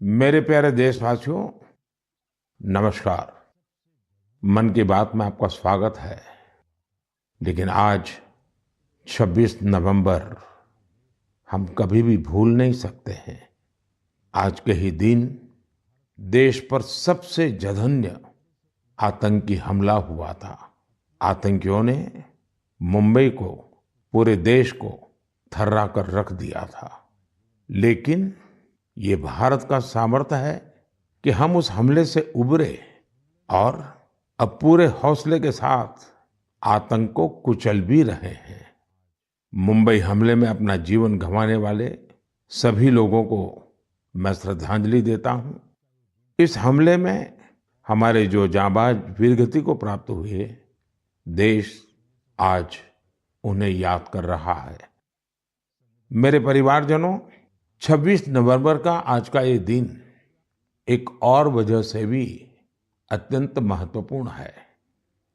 मेरे प्यारे देशवासियों, नमस्कार। मन की बात में आपका स्वागत है। लेकिन आज 26 नवंबर हम कभी भी भूल नहीं सकते हैं। आज के ही दिन देश पर सबसे जघन्य आतंकी हमला हुआ था। आतंकियों ने मुंबई को, पूरे देश को थर्रा कर रख दिया था। लेकिन ये भारत का सामर्थ्य है कि हम उस हमले से उबरे और अब पूरे हौसले के साथ आतंक को कुचल भी रहे हैं। मुंबई हमले में अपना जीवन गंवाने वाले सभी लोगों को मैं श्रद्धांजलि देता हूं। इस हमले में हमारे जो जांबाज वीरगति को प्राप्त हुए, देश आज उन्हें याद कर रहा है। मेरे परिवारजनों, 26 नवंबर का आज का ये दिन एक और वजह से भी अत्यंत महत्वपूर्ण है।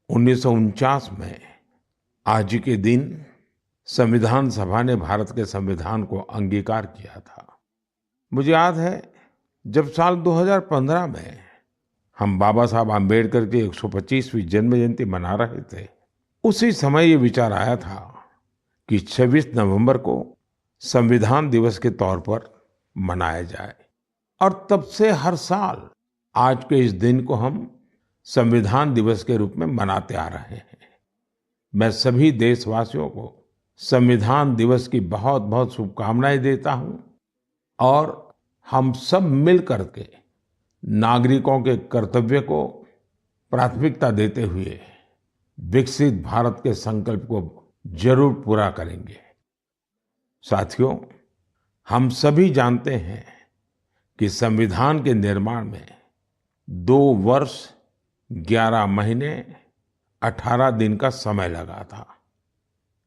1949 में आज ही के दिन संविधान सभा ने भारत के संविधान को अंगीकार किया था। मुझे याद है, जब साल 2015 में हम बाबा साहब आम्बेडकर की 125वीं जन्म जयंती मना रहे थे, उसी समय ये विचार आया था कि 26 नवंबर को संविधान दिवस के तौर पर मनाया जाए। और तब से हर साल आज के इस दिन को हम संविधान दिवस के रूप में मनाते आ रहे हैं। मैं सभी देशवासियों को संविधान दिवस की बहुत बहुत शुभकामनाएं देता हूं और हम सब मिल करके नागरिकों के कर्तव्य को प्राथमिकता देते हुए विकसित भारत के संकल्प को जरूर पूरा करेंगे। साथियों, हम सभी जानते हैं कि संविधान के निर्माण में 2 वर्ष 11 महीने 18 दिन का समय लगा था।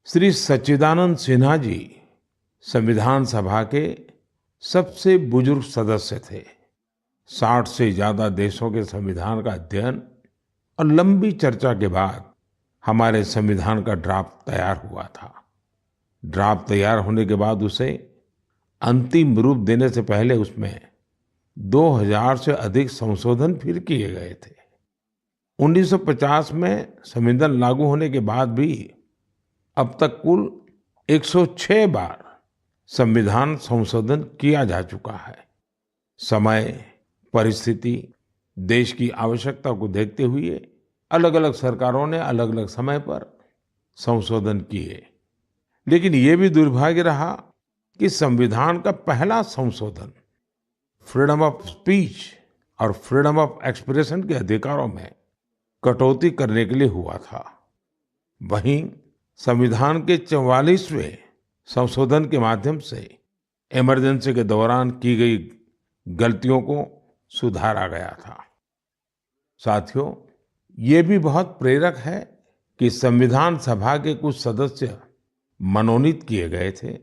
श्री सच्चिदानंद सिन्हा जी संविधान सभा के सबसे बुजुर्ग सदस्य थे। 60 से ज्यादा देशों के संविधान का अध्ययन और लंबी चर्चा के बाद हमारे संविधान का ड्राफ्ट तैयार हुआ था। ड्राफ्ट तैयार होने के बाद उसे अंतिम रूप देने से पहले उसमें 2000 से अधिक संशोधन फिर किए गए थे। 1950 में संविधान लागू होने के बाद भी अब तक कुल 106 बार संविधान संशोधन किया जा चुका है। समय, परिस्थिति, देश की आवश्यकता को देखते हुए अलग अलग सरकारों ने अलग अलग समय पर संशोधन किए। लेकिन ये भी दुर्भाग्य रहा कि संविधान का पहला संशोधन फ्रीडम ऑफ स्पीच और फ्रीडम ऑफ एक्सप्रेशन के अधिकारों में कटौती करने के लिए हुआ था। वहीं संविधान के 44वें संशोधन के माध्यम से इमरजेंसी के दौरान की गई गलतियों को सुधारा गया था। साथियों, ये भी बहुत प्रेरक है कि संविधान सभा के कुछ सदस्य मनोनीत किए गए थे,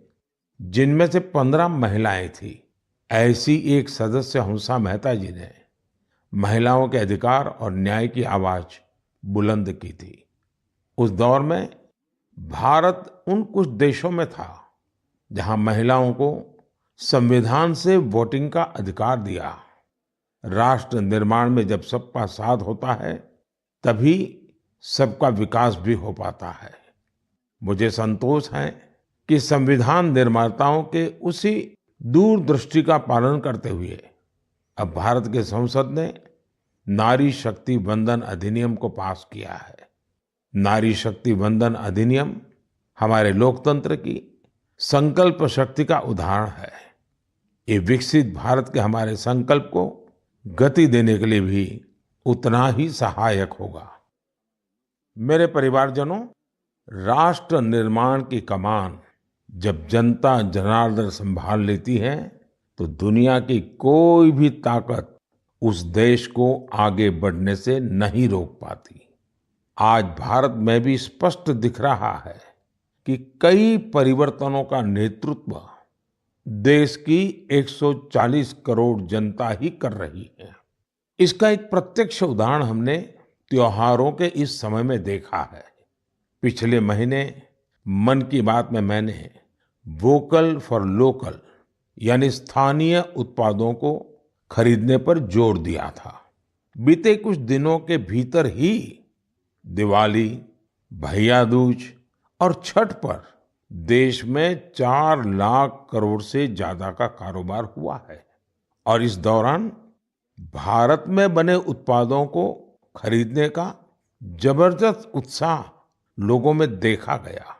जिनमें से 15 महिलाएं थी। ऐसी एक सदस्य हंसा मेहता जी ने महिलाओं के अधिकार और न्याय की आवाज बुलंद की थी। उस दौर में भारत उन कुछ देशों में था जहां महिलाओं को संविधान से वोटिंग का अधिकार दिया। राष्ट्र निर्माण में जब सबका साथ होता है, तभी सबका विकास भी हो पाता है। मुझे संतोष है कि संविधान निर्माताओं के उसी दूरदृष्टि का पालन करते हुए अब भारत के संसद ने नारी शक्ति वंदन अधिनियम को पास किया है। नारी शक्ति वंदन अधिनियम हमारे लोकतंत्र की संकल्प शक्ति का उदाहरण है। ये विकसित भारत के हमारे संकल्प को गति देने के लिए भी उतना ही सहायक होगा। मेरे परिवारजनों, राष्ट्र निर्माण की कमान जब जनता जनार्दन संभाल लेती है, तो दुनिया की कोई भी ताकत उस देश को आगे बढ़ने से नहीं रोक पाती। आज भारत में भी स्पष्ट दिख रहा है कि कई परिवर्तनों का नेतृत्व देश की 140 करोड़ जनता ही कर रही है। इसका एक प्रत्यक्ष उदाहरण हमने त्योहारों के इस समय में देखा है। पिछले महीने मन की बात में मैंने वोकल फॉर लोकल यानी स्थानीय उत्पादों को खरीदने पर जोर दिया था। बीते कुछ दिनों के भीतर ही दिवाली, भैया दूज और छठ पर देश में 4 लाख करोड़ से ज्यादा का कारोबार हुआ है। और इस दौरान भारत में बने उत्पादों को खरीदने का जबरदस्त उत्साह लोगों में देखा गया।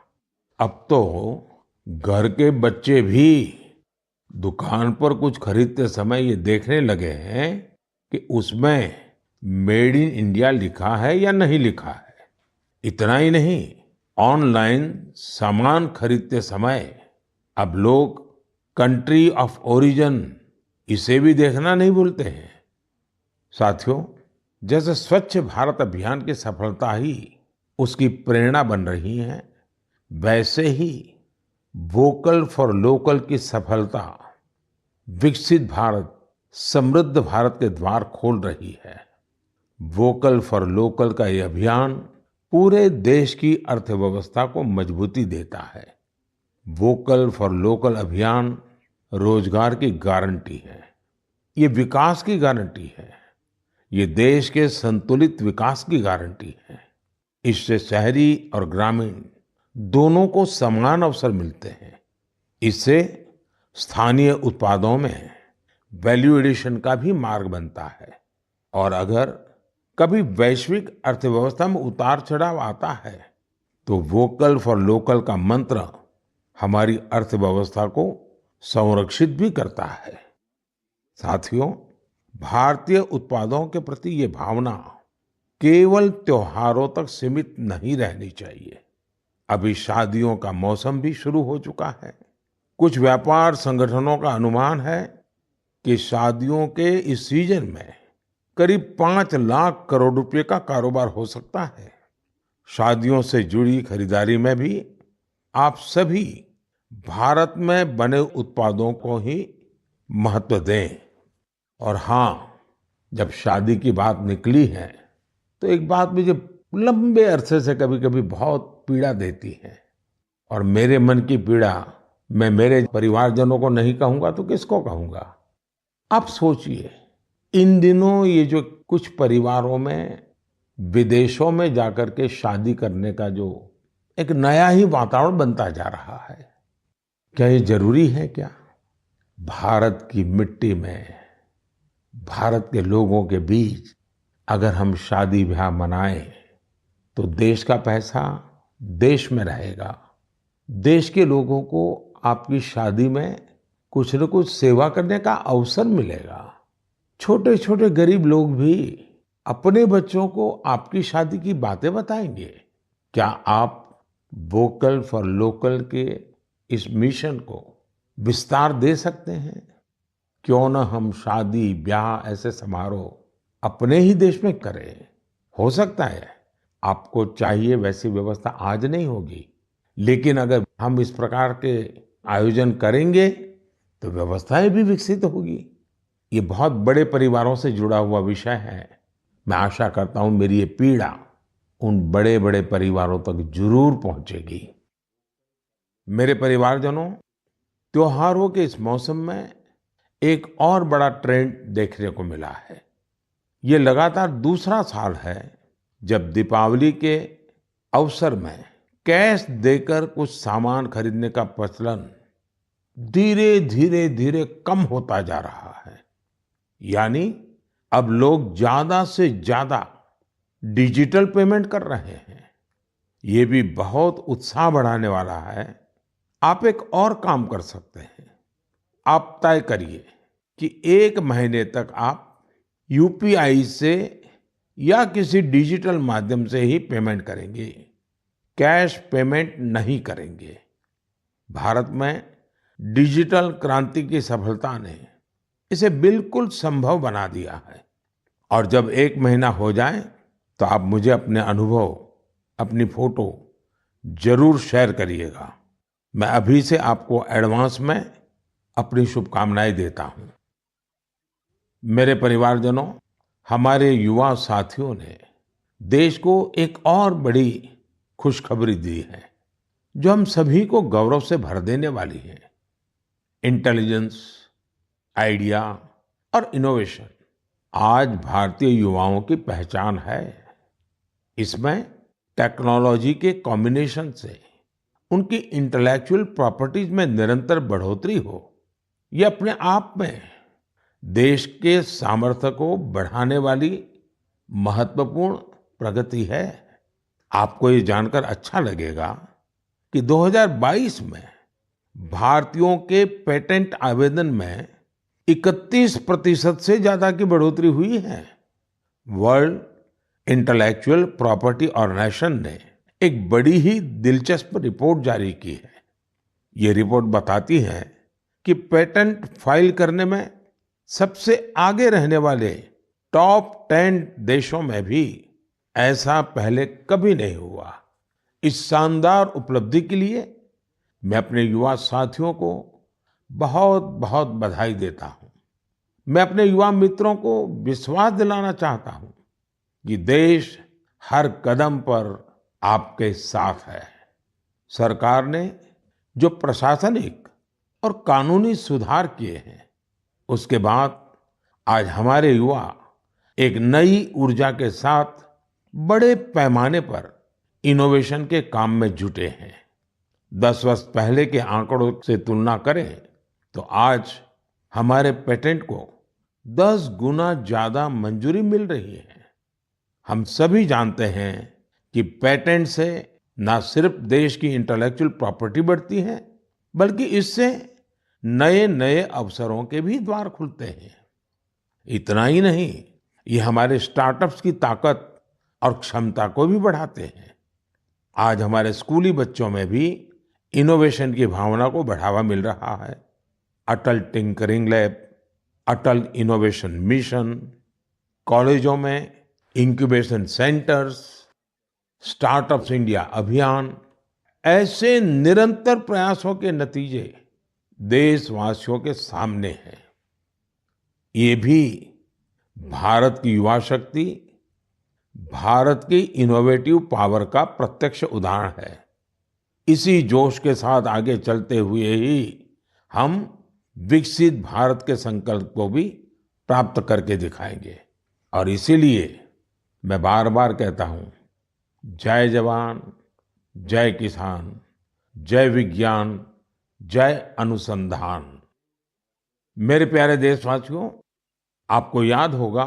अब तो घर के बच्चे भी दुकान पर कुछ खरीदते समय ये देखने लगे हैं कि उसमें मेड इन इंडिया लिखा है या नहीं लिखा है। इतना ही नहीं, ऑनलाइन सामान खरीदते समय अब लोग कंट्री ऑफ ओरिजिन इसे भी देखना नहीं भूलते हैं। साथियों, जैसे स्वच्छ भारत अभियान की सफलता ही उसकी प्रेरणा बन रही है, वैसे ही वोकल फॉर लोकल की सफलता विकसित भारत, समृद्ध भारत के द्वार खोल रही है। वोकल फॉर लोकल का ये अभियान पूरे देश की अर्थव्यवस्था को मजबूती देता है। वोकल फॉर लोकल अभियान रोजगार की गारंटी है, ये विकास की गारंटी है, ये देश के संतुलित विकास की गारंटी है। इससे शहरी और ग्रामीण दोनों को समान अवसर मिलते हैं। इससे स्थानीय उत्पादों में वैल्यू एडिशन का भी मार्ग बनता है। और अगर कभी वैश्विक अर्थव्यवस्था में उतार चढ़ाव आता है तो वोकल फॉर लोकल का मंत्र हमारी अर्थव्यवस्था को संरक्षित भी करता है। साथियों, भारतीय उत्पादों के प्रति ये भावना केवल त्योहारों तक सीमित नहीं रहनी चाहिए। अभी शादियों का मौसम भी शुरू हो चुका है। कुछ व्यापार संगठनों का अनुमान है कि शादियों के इस सीजन में करीब 5 लाख करोड़ रुपए का कारोबार हो सकता है। शादियों से जुड़ी खरीदारी में भी आप सभी भारत में बने उत्पादों को ही महत्व दें। और हाँ, जब शादी की बात निकली है तो एक बात मुझे लंबे अरसे से कभी-कभी बहुत पीड़ा देती है। और मेरे मन की पीड़ा मैं मेरे परिवारजनों को नहीं कहूंगा तो किसको कहूंगा। आप सोचिए, इन दिनों ये जो कुछ परिवारों में विदेशों में जाकर के शादी करने का जो एक नया ही वातावरण बनता जा रहा है, क्या ये जरूरी है क्या? भारत की मिट्टी में, भारत के लोगों के बीच अगर हम शादी ब्याह मनाएं तो देश का पैसा देश में रहेगा। देश के लोगों को आपकी शादी में कुछ न कुछ सेवा करने का अवसर मिलेगा। छोटे छोटे गरीब लोग भी अपने बच्चों को आपकी शादी की बातें बताएंगे। क्या आप वोकल फॉर लोकल के इस मिशन को विस्तार दे सकते हैं? क्यों न हम शादी ब्याह ऐसे समारोह अपने ही देश में करें। हो सकता है आपको चाहिए वैसी व्यवस्था आज नहीं होगी, लेकिन अगर हम इस प्रकार के आयोजन करेंगे तो व्यवस्थाएं भी विकसित होगी। ये बहुत बड़े परिवारों से जुड़ा हुआ विषय है। मैं आशा करता हूं मेरी ये पीड़ा उन बड़े बड़े परिवारों तक जरूर पहुंचेगी। मेरे परिवारजनों, त्योहारों के इस मौसम में एक और बड़ा ट्रेंड देखने को मिला है। ये लगातार दूसरा साल है जब दीपावली के अवसर में कैश देकर कुछ सामान खरीदने का प्रचलन धीरे धीरे कम होता जा रहा है। यानी अब लोग ज्यादा से ज्यादा डिजिटल पेमेंट कर रहे हैं। ये भी बहुत उत्साह बढ़ाने वाला है। आप एक और काम कर सकते हैं। आप तय करिए कि 1 महीने तक आप यूपीआई से या किसी डिजिटल माध्यम से ही पेमेंट करेंगे, कैश पेमेंट नहीं करेंगे। भारत में डिजिटल क्रांति की सफलता ने इसे बिल्कुल संभव बना दिया है। और जब 1 महीना हो जाए तो आप मुझे अपने अनुभव, अपनी फोटो जरूर शेयर करिएगा। मैं अभी से आपको एडवांस में अपनी शुभकामनाएं देता हूं। मेरे परिवारजनों, हमारे युवा साथियों ने देश को एक और बड़ी खुशखबरी दी है जो हम सभी को गौरव से भर देने वाली है। इंटेलिजेंस, आइडिया और इनोवेशन आज भारतीय युवाओं की पहचान है। इसमें टेक्नोलॉजी के कॉम्बिनेशन से उनकी इंटेलेक्चुअल प्रॉपर्टीज में निरंतर बढ़ोतरी हो, ये अपने आप में देश के सामर्थ्य को बढ़ाने वाली महत्वपूर्ण प्रगति है। आपको ये जानकर अच्छा लगेगा कि 2022 में भारतीयों के पेटेंट आवेदन में 31% से ज्यादा की बढ़ोतरी हुई है। वर्ल्ड इंटेलेक्चुअल प्रॉपर्टी ऑर्गेनाइजेशन ने एक बड़ी ही दिलचस्प रिपोर्ट जारी की है। ये रिपोर्ट बताती है कि पेटेंट फाइल करने में सबसे आगे रहने वाले टॉप 10 देशों में भी ऐसा पहले कभी नहीं हुआ। इस शानदार उपलब्धि के लिए मैं अपने युवा साथियों को बहुत बहुत बधाई देता हूं। मैं अपने युवा मित्रों को विश्वास दिलाना चाहता हूं कि देश हर कदम पर आपके साथ है। सरकार ने जो प्रशासनिक और कानूनी सुधार किए हैं, उसके बाद आज हमारे युवा एक नई ऊर्जा के साथ बड़े पैमाने पर इनोवेशन के काम में जुटे हैं। 10 वर्ष पहले के आंकड़ों से तुलना करें तो आज हमारे पेटेंट को 10 गुना ज्यादा मंजूरी मिल रही है। हम सभी जानते हैं कि पेटेंट से न सिर्फ देश की इंटेलेक्चुअल प्रॉपर्टी बढ़ती है, बल्कि इससे नए नए अवसरों के भी द्वार खुलते हैं। इतना ही नहीं, ये हमारे स्टार्टअप्स की ताकत और क्षमता को भी बढ़ाते हैं। आज हमारे स्कूली बच्चों में भी इनोवेशन की भावना को बढ़ावा मिल रहा है। अटल टिंकरिंग लैब, अटल इनोवेशन मिशन, कॉलेजों में इंक्यूबेशन सेंटर्स, स्टार्टअप्स इंडिया अभियान, ऐसे निरंतर प्रयासों के नतीजे देशवासियों के सामने हैं। ये भी भारत की युवा शक्ति, भारत की इनोवेटिव पावर का प्रत्यक्ष उदाहरण है। इसी जोश के साथ आगे चलते हुए ही हम विकसित भारत के संकल्प को भी प्राप्त करके दिखाएंगे। और इसीलिए मैं बार बार कहता हूं, जय जवान, जय किसान, जय विज्ञान, जय अनुसंधान। मेरे प्यारे देशवासियों, आपको याद होगा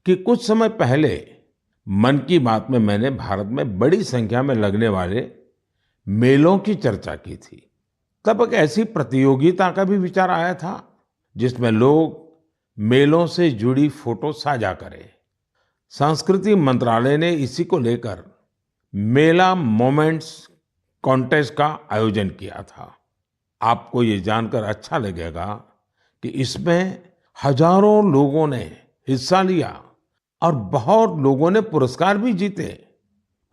कि कुछ समय पहले मन की बात में मैंने भारत में बड़ी संख्या में लगने वाले मेलों की चर्चा की थी। तब एक ऐसी प्रतियोगिता का भी विचार आया था जिसमें लोग मेलों से जुड़ी फोटो साझा करें। संस्कृति मंत्रालय ने इसी को लेकर मेला मोमेंट्स कॉन्टेस्ट का आयोजन किया था। आपको ये जानकर अच्छा लगेगा कि इसमें हजारों लोगों ने हिस्सा लिया और बहुत लोगों ने पुरस्कार भी जीते।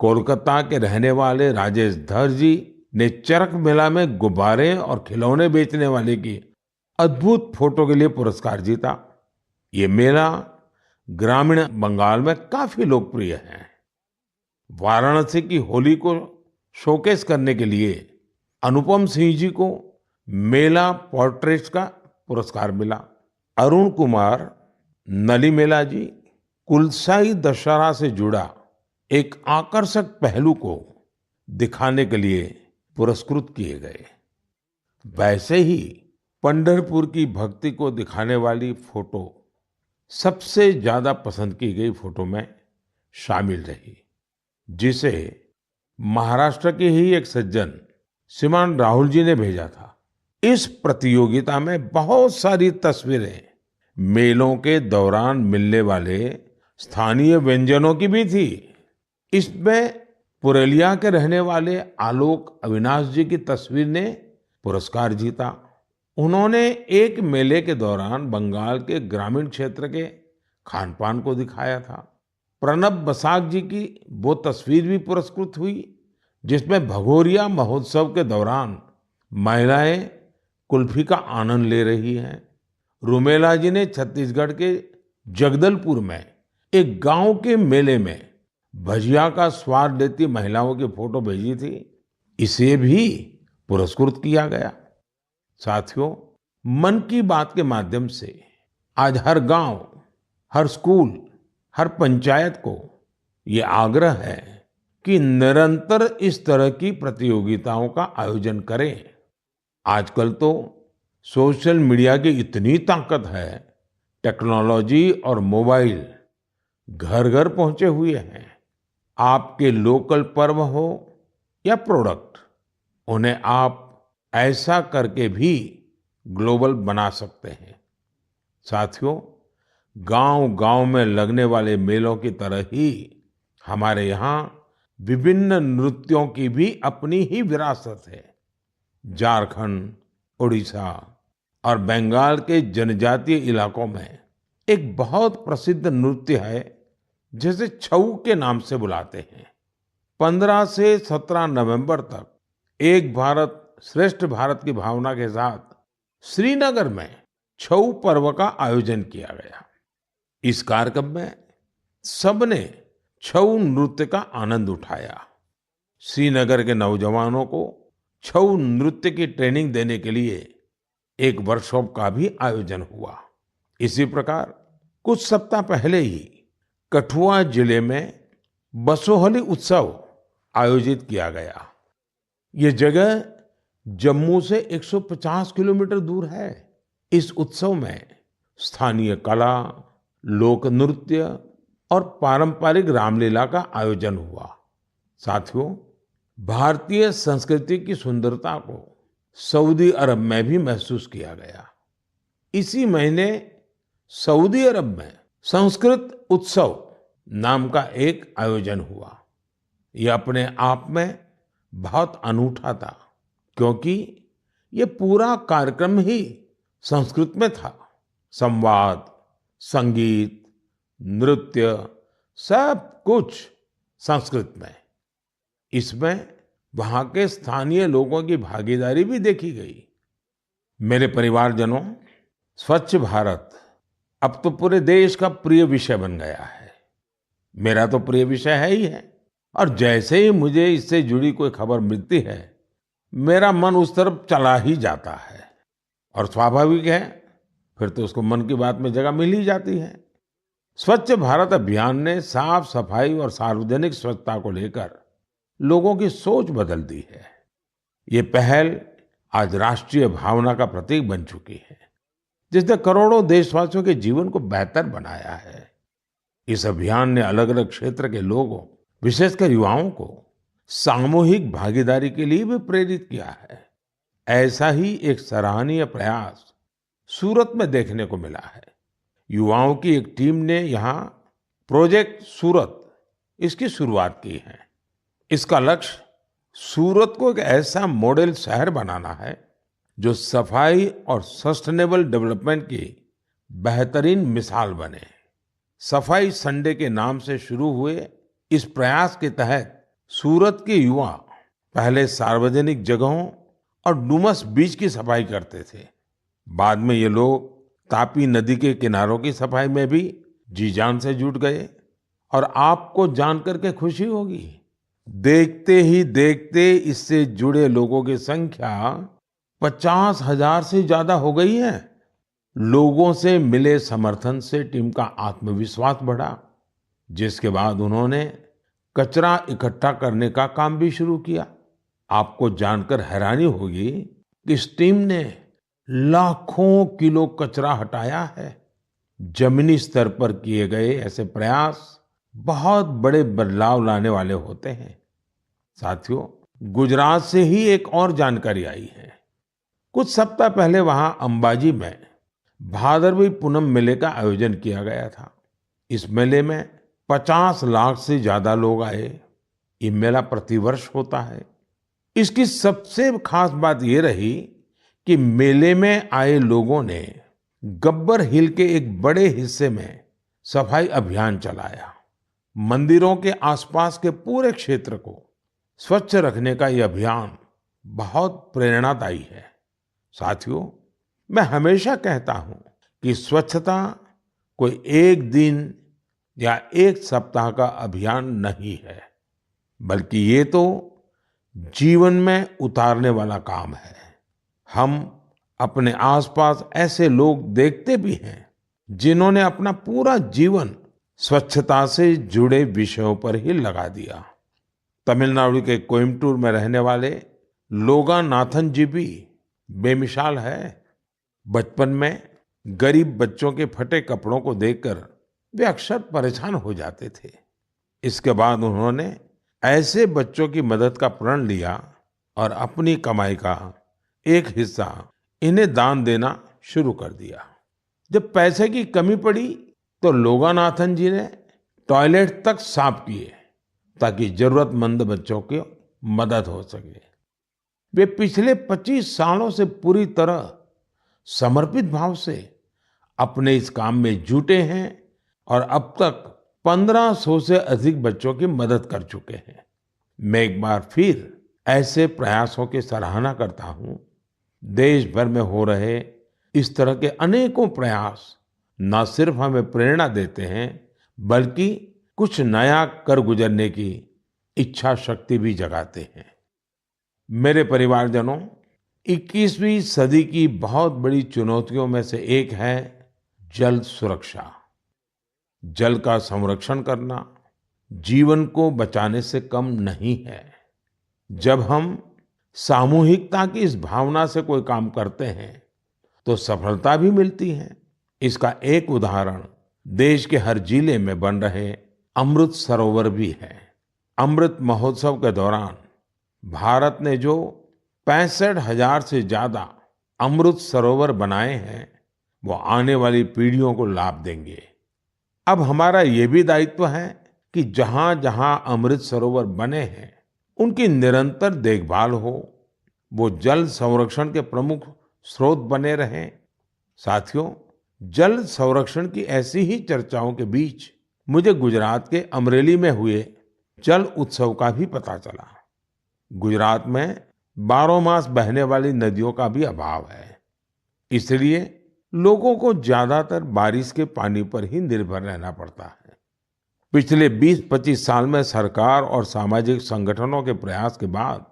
कोलकाता के रहने वाले राजेश धर जी ने चरक मेला में गुब्बारे और खिलौने बेचने वाले की अद्भुत फोटो के लिए पुरस्कार जीता। ये मेला ग्रामीण बंगाल में काफी लोकप्रिय है। वाराणसी की होली को शोकेस करने के लिए अनुपम सिंह जी को मेला पोर्ट्रेट्स का पुरस्कार मिला। अरुण कुमार नलीमेला जी कुलसाई दशहरा से जुड़ा एक आकर्षक पहलू को दिखाने के लिए पुरस्कृत किए गए। वैसे ही पंढरपुर की भक्ति को दिखाने वाली फोटो सबसे ज्यादा पसंद की गई फोटो में शामिल रही, जिसे महाराष्ट्र के ही एक सज्जन श्रीमान राहुल जी ने भेजा था। इस प्रतियोगिता में बहुत सारी तस्वीरें मेलों के दौरान मिलने वाले स्थानीय व्यंजनों की भी थी। इसमें पुरुलिया के रहने वाले आलोक अविनाश जी की तस्वीर ने पुरस्कार जीता। उन्होंने एक मेले के दौरान बंगाल के ग्रामीण क्षेत्र के खान पान को दिखाया था। प्रणब बसाक जी की वो तस्वीर भी पुरस्कृत हुई जिसमें भगोरिया महोत्सव के दौरान महिलाएं कुल्फी का आनंद ले रही हैं। रूमेला जी ने छत्तीसगढ़ के जगदलपुर में एक गांव के मेले में भजिया का स्वाद लेती महिलाओं की फोटो भेजी थी। इसे भी पुरस्कृत किया गया। साथियों, मन की बात के माध्यम से आज हर गांव, हर स्कूल, हर पंचायत को ये आग्रह है कि निरंतर इस तरह की प्रतियोगिताओं का आयोजन करें। आजकल तो सोशल मीडिया की इतनी ताकत है, टेक्नोलॉजी और मोबाइल घर घर पहुंचे हुए हैं। आपके लोकल पर्व हो या प्रोडक्ट, उन्हें आप ऐसा करके भी ग्लोबल बना सकते हैं। साथियों, गांव-गांव में लगने वाले मेलों की तरह ही हमारे यहाँ विभिन्न नृत्यों की भी अपनी ही विरासत है। झारखंड, उड़ीसा और बंगाल के जनजातीय इलाकों में एक बहुत प्रसिद्ध नृत्य है जिसे छऊ के नाम से बुलाते हैं। 15 से 17 नवंबर तक एक भारत श्रेष्ठ भारत की भावना के साथ श्रीनगर में छऊ पर्व का आयोजन किया गया। इस कार्यक्रम में सबने छऊ नृत्य का आनंद उठाया। श्रीनगर के नौजवानों को छऊ नृत्य की ट्रेनिंग देने के लिए एक वर्कशॉप का भी आयोजन हुआ। इसी प्रकार कुछ सप्ताह पहले ही कठुआ जिले में बसोहली उत्सव आयोजित किया गया। ये जगह जम्मू से 150 किलोमीटर दूर है। इस उत्सव में स्थानीय कला, लोक नृत्य और पारंपरिक रामलीला का आयोजन हुआ। साथियों, भारतीय संस्कृति की सुंदरता को सऊदी अरब में भी महसूस किया गया। इसी महीने सऊदी अरब में संस्कृत उत्सव नाम का एक आयोजन हुआ। यह अपने आप में बहुत अनूठा था, क्योंकि ये पूरा कार्यक्रम ही संस्कृत में था। संवाद, संगीत, नृत्य, सब कुछ संस्कृत में। इसमें वहां के स्थानीय लोगों की भागीदारी भी देखी गई। मेरे परिवारजनों, स्वच्छ भारत अब तो पूरे देश का प्रिय विषय बन गया है। मेरा तो प्रिय विषय है ही है, और जैसे ही मुझे इससे जुड़ी कोई खबर मिलती है, मेरा मन उस तरफ चला ही जाता है। और स्वाभाविक है, फिर तो उसको मन की बात में जगह मिल ही जाती है। स्वच्छ भारत अभियान ने साफ सफाई और सार्वजनिक स्वच्छता को लेकर लोगों की सोच बदल दी है। ये पहल आज राष्ट्रीय भावना का प्रतीक बन चुकी है, जिसने करोड़ों देशवासियों के जीवन को बेहतर बनाया है। इस अभियान ने अलग अलग क्षेत्र के लोगों, विशेषकर युवाओं को सामूहिक भागीदारी के लिए भी प्रेरित किया है। ऐसा ही एक सराहनीय प्रयास सूरत में देखने को मिला है। युवाओं की एक टीम ने यहाँ प्रोजेक्ट सूरत, इसकी शुरुआत की है। इसका लक्ष्य सूरत को एक ऐसा मॉडल शहर बनाना है जो सफाई और सस्टेनेबल डेवलपमेंट की बेहतरीन मिसाल बने। सफाई संडे के नाम से शुरू हुए इस प्रयास के तहत सूरत के युवा पहले सार्वजनिक जगहों और डुमस बीच की सफाई करते थे। बाद में ये लोग तापी नदी के किनारों की सफाई में भी जी जान से जुट गए। और आपको जानकर के खुशी होगी, देखते ही देखते इससे जुड़े लोगों की संख्या 50,000 से ज्यादा हो गई है। लोगों से मिले समर्थन से टीम का आत्मविश्वास बढ़ा, जिसके बाद उन्होंने कचरा इकट्ठा करने का काम भी शुरू किया। आपको जानकर हैरानी होगी कि इस टीम ने लाखों किलो कचरा हटाया है। जमीनी स्तर पर किए गए ऐसे प्रयास बहुत बड़े बदलाव लाने वाले होते हैं। साथियों, गुजरात से ही एक और जानकारी आई है। कुछ सप्ताह पहले वहां अंबाजी में भादरवी पूनम मेले का आयोजन किया गया था। इस मेले में 50 लाख से ज्यादा लोग आए। ये मेला प्रतिवर्ष होता है। इसकी सबसे खास बात ये रही कि मेले में आए लोगों ने गब्बर हिल के एक बड़े हिस्से में सफाई अभियान चलाया। मंदिरों के आसपास के पूरे क्षेत्र को स्वच्छ रखने का यह अभियान बहुत प्रेरणादायी है। साथियों, मैं हमेशा कहता हूं कि स्वच्छता कोई एक दिन या एक सप्ताह का अभियान नहीं है, बल्कि ये तो जीवन में उतारने वाला काम है। हम अपने आसपास ऐसे लोग देखते भी हैं जिन्होंने अपना पूरा जीवन स्वच्छता से जुड़े विषयों पर ही लगा दिया। तमिलनाडु के कोयम्बटूर में रहने वाले लोगानाथन जी भी बेमिसाल है। बचपन में गरीब बच्चों के फटे कपड़ों को देखकर वे अक्सर परेशान हो जाते थे। इसके बाद उन्होंने ऐसे बच्चों की मदद का प्रण लिया और अपनी कमाई का एक हिस्सा इन्हें दान देना शुरू कर दिया। जब पैसे की कमी पड़ी तो लोगानाथन जी ने टॉयलेट तक साफ किए ताकि जरूरतमंद बच्चों की मदद हो सके। वे पिछले 25 सालों से पूरी तरह समर्पित भाव से अपने इस काम में जुटे हैं और अब तक 1500 से अधिक बच्चों की मदद कर चुके हैं। मैं एक बार फिर ऐसे प्रयासों की सराहना करता हूं। देश भर में हो रहे इस तरह के अनेकों प्रयास न सिर्फ हमें प्रेरणा देते हैं बल्कि कुछ नया कर गुजरने की इच्छा शक्ति भी जगाते हैं। मेरे परिवारजनों, 21वीं सदी की बहुत बड़ी चुनौतियों में से एक है जल सुरक्षा। जल का संरक्षण करना जीवन को बचाने से कम नहीं है। जब हम सामूहिकता की इस भावना से कोई काम करते हैं तो सफलता भी मिलती है। इसका एक उदाहरण देश के हर जिले में बन रहे अमृत सरोवर भी है। अमृत महोत्सव के दौरान भारत ने जो 65,000 से ज्यादा अमृत सरोवर बनाए हैं वो आने वाली पीढ़ियों को लाभ देंगे। अब हमारा ये भी दायित्व है कि जहां जहां अमृत सरोवर बने हैं उनकी निरंतर देखभाल हो, वो जल संरक्षण के प्रमुख स्रोत बने रहें। साथियों, जल संरक्षण की ऐसी ही चर्चाओं के बीच मुझे गुजरात के अमरेली में हुए जल उत्सव का भी पता चला। गुजरात में 12 मास बहने वाली नदियों का भी अभाव है, इसलिए लोगों को ज्यादातर बारिश के पानी पर ही निर्भर रहना पड़ता है। पिछले 20-25 साल में सरकार और सामाजिक संगठनों के प्रयास के बाद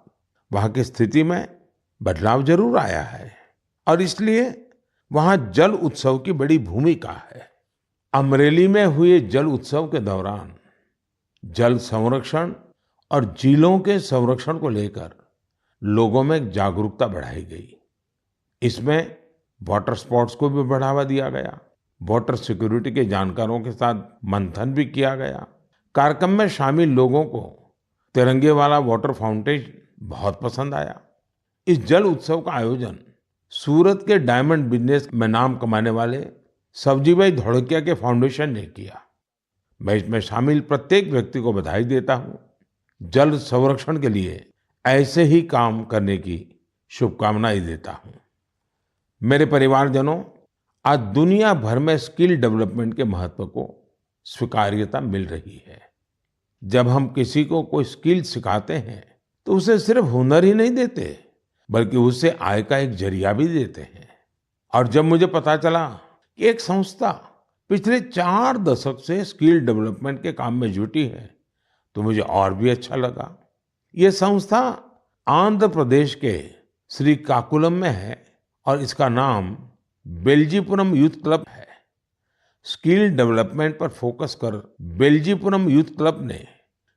वहां की स्थिति में बदलाव जरूर आया है और इसलिए वहां जल उत्सव की बड़ी भूमिका है। अमरेली में हुए जल उत्सव के दौरान जल संरक्षण और झीलों के संरक्षण को लेकर लोगों में जागरूकता बढ़ाई गई। इसमें वाटर स्पोर्ट्स को भी बढ़ावा दिया गया। वाटर सिक्योरिटी के जानकारों के साथ मंथन भी किया गया। कार्यक्रम में शामिल लोगों को तिरंगे वाला वाटर फाउंटेन बहुत पसंद आया। इस जल उत्सव का आयोजन सूरत के डायमंड बिजनेस में नाम कमाने वाले सब्जीभाई धोड़किया के फाउंडेशन ने किया। मैं इसमें शामिल प्रत्येक व्यक्ति को बधाई देता हूं। जल संरक्षण के लिए ऐसे ही काम करने की शुभकामनाएं देता हूं। मेरे परिवारजनों, आज दुनिया भर में स्किल डेवलपमेंट के महत्व को स्वीकार्यता मिल रही है। जब हम किसी को कोई स्किल सिखाते हैं तो उसे सिर्फ हुनर ही नहीं देते बल्कि उससे आय का एक जरिया भी देते हैं। और जब मुझे पता चला कि एक संस्था पिछले 4 दशक से स्किल डेवलपमेंट के काम में जुटी है तो मुझे और भी अच्छा लगा। ये संस्था आंध्र प्रदेश के श्रीकाकुलम में है और इसका नाम बेल्जीपुरम यूथ क्लब है। स्किल डेवलपमेंट पर फोकस कर बेल्जीपुरम यूथ क्लब ने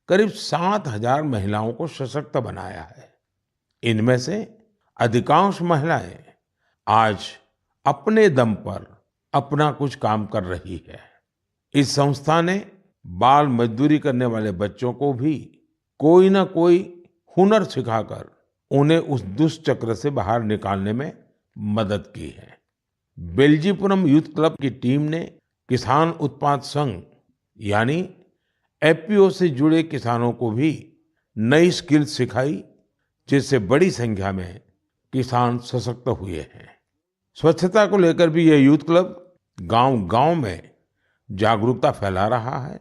करीब 7,000 महिलाओं को सशक्त बनाया है। इनमें से अधिकांश महिलाएं आज अपने दम पर अपना कुछ काम कर रही है। इस संस्था ने बाल मजदूरी करने वाले बच्चों को भी कोई ना कोई हुनर सिखाकर उन्हें उस दुष्चक्र से बाहर निकालने में मदद की है। बेल्जीपुरम यूथ क्लब की टीम ने किसान उत्पाद संघ यानी एफपीओ से जुड़े किसानों को भी नई स्किल सिखाई, जिससे बड़ी संख्या में किसान सशक्त हुए हैं। स्वच्छता को लेकर भी यह यूथ क्लब गांव-गांव में जागरूकता फैला रहा है।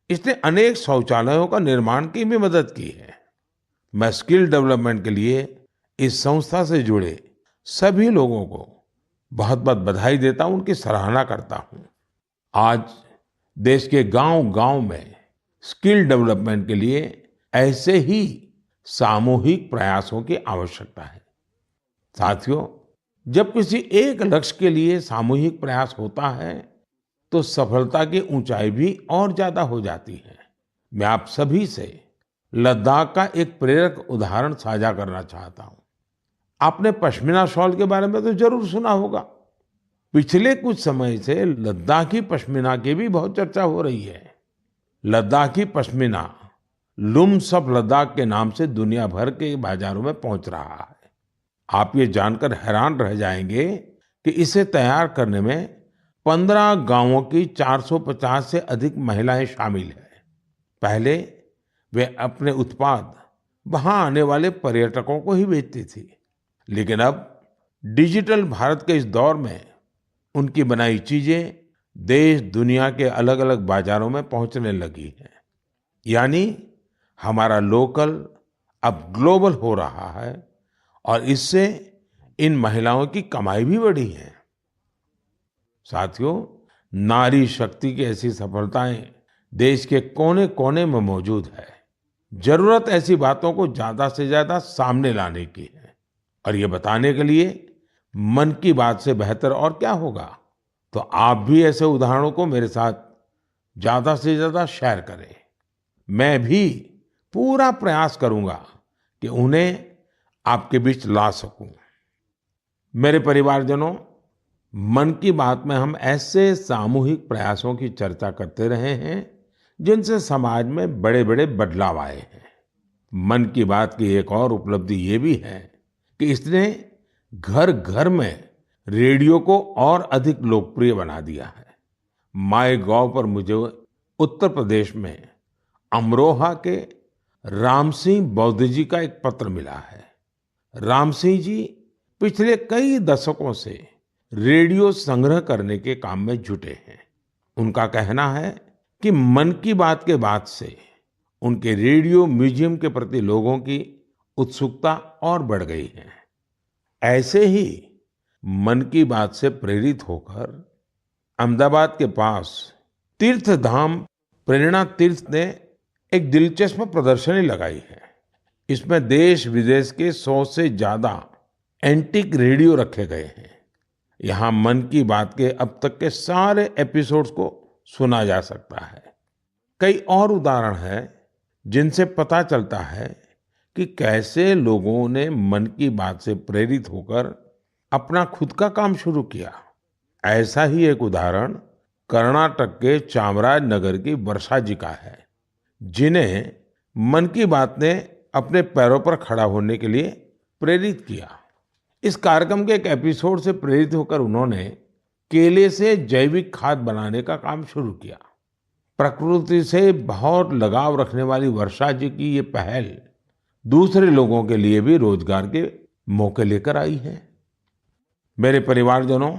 इसने अनेक शौचालयों का निर्माण की भी मदद की है। मैं स्किल डेवलपमेंट के लिए इस संस्था से जुड़े सभी लोगों को बहुत-बहुत बधाई देता हूं, उनकी सराहना करता हूं। आज देश के गांव-गांव में स्किल डेवलपमेंट के लिए ऐसे ही सामूहिक प्रयासों की आवश्यकता है। साथियों, जब किसी एक लक्ष्य के लिए सामूहिक प्रयास होता है तो सफलता की ऊंचाई भी और ज्यादा हो जाती है। मैं आप सभी से लद्दाख का एक प्रेरक उदाहरण साझा करना चाहता हूं। आपने पश्मीना शॉल के बारे में तो जरूर सुना होगा। पिछले कुछ समय से लद्दाखी पश्मीना की भी बहुत चर्चा हो रही है। लद्दाखी पश्मीना लुम्स ऑफ लद्दाख के नाम से दुनिया भर के बाजारों में पहुंच रहा है। आप ये जानकर हैरान रह जाएंगे कि इसे तैयार करने में 15 गांवों की 450 से अधिक महिलाएं शामिल हैं। पहले वे अपने उत्पाद वहां आने वाले पर्यटकों को ही बेचती थी, लेकिन अब डिजिटल भारत के इस दौर में उनकी बनाई चीजें देश दुनिया के अलग अलग बाजारों में पहुंचने लगी हैं। यानी हमारा लोकल अब ग्लोबल हो रहा है और इससे इन महिलाओं की कमाई भी बढ़ी है। साथियों, नारी शक्ति की ऐसी सफलताएं देश के कोने कोने में मौजूद है। जरूरत ऐसी बातों को ज्यादा से ज्यादा सामने लाने की है और ये बताने के लिए मन की बात से बेहतर और क्या होगा। तो आप भी ऐसे उदाहरणों को मेरे साथ ज्यादा से ज्यादा शेयर करें। मैं भी पूरा प्रयास करूंगा कि उन्हें आपके बीच ला सकूं। मेरे परिवारजनों, मन की बात में हम ऐसे सामूहिक प्रयासों की चर्चा करते रहे हैं जिनसे समाज में बड़े बड़े बदलाव आए हैं। मन की बात की एक और उपलब्धि ये भी है कि इसने घर घर में रेडियो को और अधिक लोकप्रिय बना दिया है। माय गॉव पर मुझे उत्तर प्रदेश में अमरोहा के राम सिंह बौद्ध जी का एक पत्र मिला है। राम सिंह जी पिछले कई दशकों से रेडियो संग्रह करने के काम में जुटे हैं। उनका कहना है कि मन की बात के बाद से उनके रेडियो म्यूजियम के प्रति लोगों की उत्सुकता और बढ़ गई है। ऐसे ही मन की बात से प्रेरित होकर अहमदाबाद के पास तीर्थ धाम प्रेरणा तीर्थ ने एक दिलचस्प प्रदर्शनी लगाई है। इसमें देश विदेश के 100 से ज्यादा एंटीक रेडियो रखे गए हैं। यहाँ मन की बात के अब तक के सारे एपिसोड्स को सुना जा सकता है। कई और उदाहरण हैं जिनसे पता चलता है कि कैसे लोगों ने मन की बात से प्रेरित होकर अपना खुद का काम शुरू किया। ऐसा ही एक उदाहरण कर्नाटक के चामराजनगर की वर्षा जी का है, जिन्हें मन की बात ने अपने पैरों पर खड़ा होने के लिए प्रेरित किया। इस कार्यक्रम के एक एपिसोड से प्रेरित होकर उन्होंने केले से जैविक खाद बनाने का काम शुरू किया। प्रकृति से बहुत लगाव रखने वाली वर्षा जी की ये पहल दूसरे लोगों के लिए भी रोजगार के मौके लेकर आई है। मेरे परिवारजनों,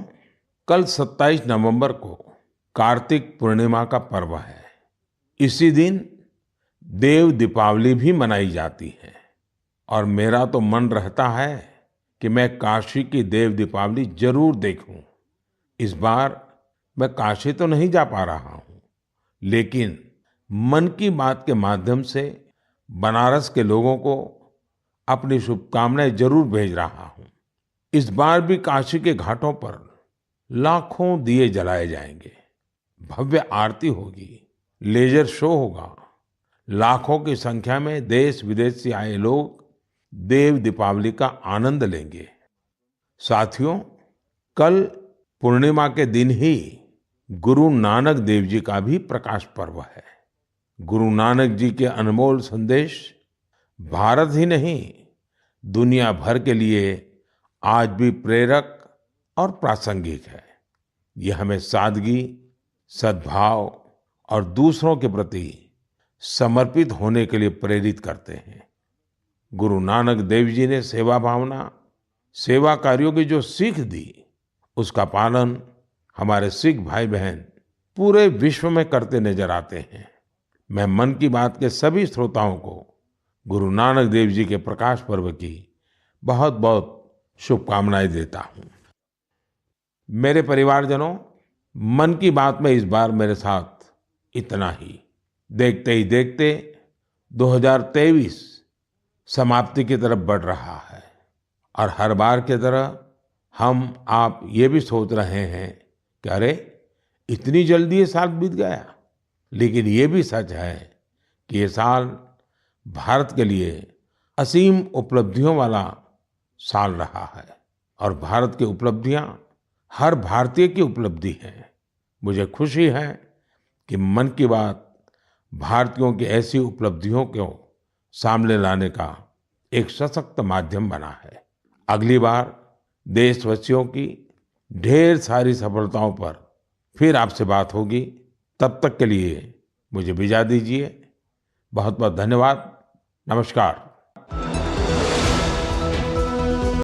कल 27 नवंबर को कार्तिक पूर्णिमा का पर्व है। इसी दिन देव दीपावली भी मनाई जाती है और मेरा तो मन रहता है कि मैं काशी की देव दीपावली जरूर देखूं। इस बार मैं काशी तो नहीं जा पा रहा हूं, लेकिन मन की बात के माध्यम से बनारस के लोगों को अपनी शुभकामनाएं जरूर भेज रहा हूं। इस बार भी काशी के घाटों पर लाखों दिए जलाए जाएंगे, भव्य आरती होगी, लेजर शो होगा। लाखों की संख्या में देश विदेश से आए लोग देव दीपावली का आनंद लेंगे। साथियों, कल पूर्णिमा के दिन ही गुरु नानक देव जी का भी प्रकाश पर्व है। गुरु नानक जी के अनमोल संदेश भारत ही नहीं, दुनिया भर के लिए आज भी प्रेरक और प्रासंगिक है। यह हमें सादगी, सद्भाव और दूसरों के प्रति समर्पित होने के लिए प्रेरित करते हैं। गुरु नानक देव जी ने सेवा भावना, सेवा कार्यों की जो सीख दी, उसका पालन हमारे सिख भाई बहन पूरे विश्व में करते नजर आते हैं। मैं मन की बात के सभी श्रोताओं को गुरु नानक देव जी के प्रकाश पर्व की बहुत बहुत शुभकामनाएं देता हूं। मेरे परिवारजनों, मन की बात में इस बार मेरे साथ इतना ही। देखते ही देखते 2023 समाप्ति की तरफ बढ़ रहा है और हर बार की तरह हम आप ये भी सोच रहे हैं कि अरे इतनी जल्दी ये साल बीत गया। लेकिन ये भी सच है कि ये साल भारत के लिए असीम उपलब्धियों वाला साल रहा है और भारत की उपलब्धियां हर भारतीय की उपलब्धि है। मुझे खुशी है कि मन की बात भारतीयों की ऐसी उपलब्धियों को सामने लाने का एक सशक्त माध्यम बना है। अगली बार देशवासियों की ढेर सारी सफलताओं पर फिर आपसे बात होगी। तब तक के लिए मुझे विदा दीजिए। बहुत बहुत धन्यवाद। नमस्कार।